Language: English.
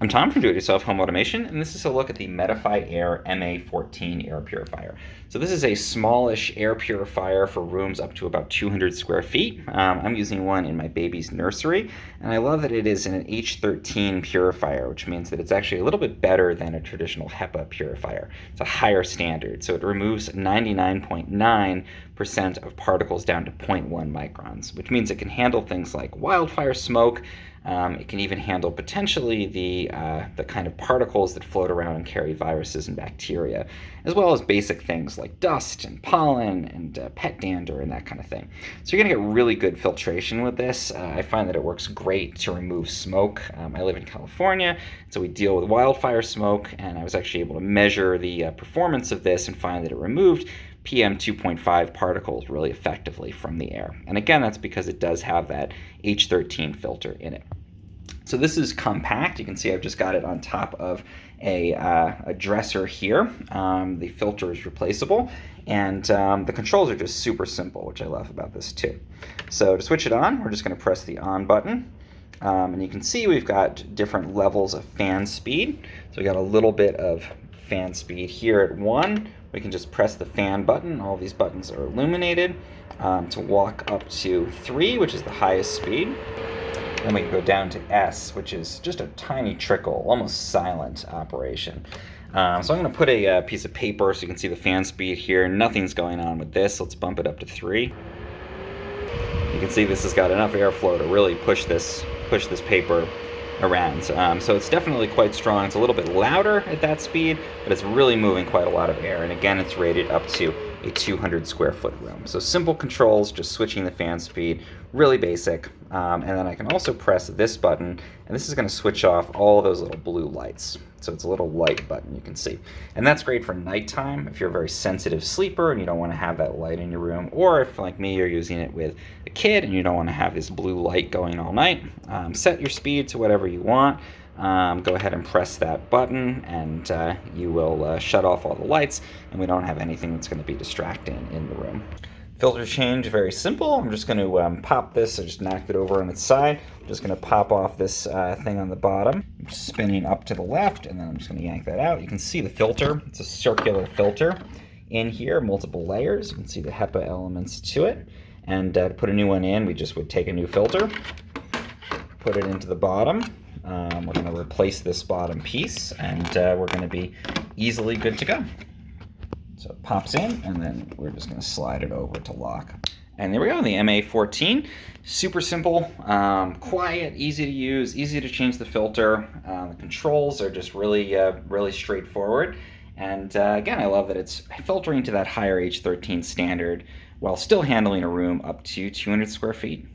I'm Tom from Do-It-Yourself Home Automation, and this is a look at the Medify Air MA-14 air purifier. So this is a smallish air purifier for rooms up to about 200 square feet. I'm using one in my baby's nursery, and I love that it is an H13 purifier, which means that it's actually a little bit better than a traditional HEPA purifier. It's a higher standard, so it removes 99.9% of particles down to 0.1 microns, which means it can handle things like wildfire smoke. It can even handle potentially the kind of particles that float around and carry viruses and bacteria, as well as basic things like dust and pollen and pet dander and that kind of thing. So you're going to get really good filtration with this. I find that it works great to remove smoke. I live in California, so we deal with wildfire smoke, and I was actually able to measure the performance of this and find that it removed PM 2.5 particles really effectively from the air. And again, that's because it does have that H13 filter in it. So this is compact. You can see I've just got it on top of a dresser here. The filter is replaceable, and the controls are just super simple, which I love about this too. So to switch it on, we're just going to press the on button. And you can see we've got different levels of fan speed. So we got a little bit of fan speed here at 1. We can just press the fan button. All these buttons are illuminated. To walk up to 3, which is the highest speed. Then we can go down to S, which is just a tiny trickle, almost silent operation. So I'm going to put a piece of paper so you can see the fan speed here. Nothing's going on with this. Let's bump it up to 3. You can see this has got enough airflow to really push this paper around. So it's definitely quite strong. It's a little bit louder at that speed, but it's really moving quite a lot of air. And again, it's rated up to a 200 square foot room. So simple controls, just switching the fan speed, really basic. And then I can also press this button, and this is going to switch off all of those little blue lights. So it's a little light button, you can see. And that's great for nighttime if you're a very sensitive sleeper and you don't want to have that light in your room, or if, like me, you're using it with a kid and you don't want to have this blue light going all night. Set your speed to whatever you want. Go ahead and press that button, and you will shut off all the lights, and we don't have anything that's going to be distracting in the room. Filter change, very simple. I'm just going to pop this. I just knocked it over on its side. I'm just going to pop off this thing on the bottom. I'm spinning up to the left, and then I'm just going to yank that out. You can see the filter. It's a circular filter in here, multiple layers. You can see the HEPA elements to it. And to put a new one in, we just would take a new filter, put it into the bottom. We're going to replace this bottom piece, and we're going to be easily good to go. So it pops in, and then we're just going to slide it over to lock. And there we go, the MA-14. Super simple, quiet, easy to use, easy to change the filter. The controls are just really straightforward. And again, I love that it's filtering to that higher H13 standard while still handling a room up to 200 square feet.